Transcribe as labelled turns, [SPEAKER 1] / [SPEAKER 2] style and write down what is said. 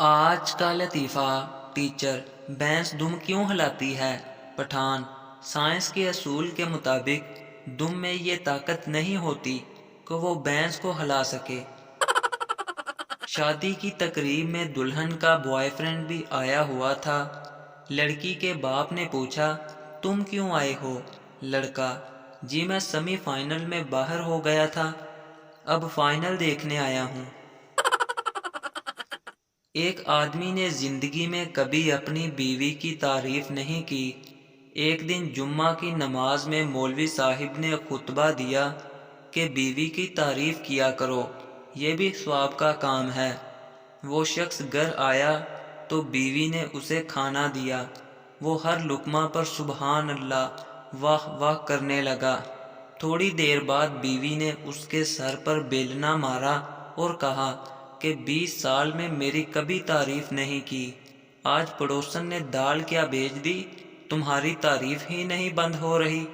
[SPEAKER 1] آج کا لطیفہ ٹیچر بھینس دم کیوں ہلاتی ہے؟ پٹھان سائنس کے اصول کے مطابق دم میں یہ طاقت نہیں ہوتی کہ وہ بھینس کو ہلا سکے۔ شادی کی تقریب میں دلہن کا بوائے فرینڈ بھی آیا ہوا تھا۔ لڑکی کے باپ نے پوچھا تم کیوں آئے ہو؟ لڑکا جی میں سیمی فائنل میں باہر ہو گیا تھا، اب فائنل دیکھنے آیا ہوں۔ ایک آدمی نے زندگی میں کبھی اپنی بیوی کی تعریف نہیں کی۔ ایک دن جمعہ کی نماز میں مولوی صاحب نے خطبہ دیا کہ بیوی کی تعریف کیا کرو، یہ بھی ثواب کا کام ہے۔ وہ شخص گھر آیا تو بیوی نے اسے کھانا دیا۔ وہ ہر لقمہ پر سبحان اللہ واہ واہ کرنے لگا۔ تھوڑی دیر بعد بیوی نے اس کے سر پر بیلنا مارا اور کہا کہ 20 سال میں میری کبھی تعریف نہیں کی، آج پڑوسن نے دال کیا بھیج دی، تمہاری تعریف ہی نہیں بند ہو رہی۔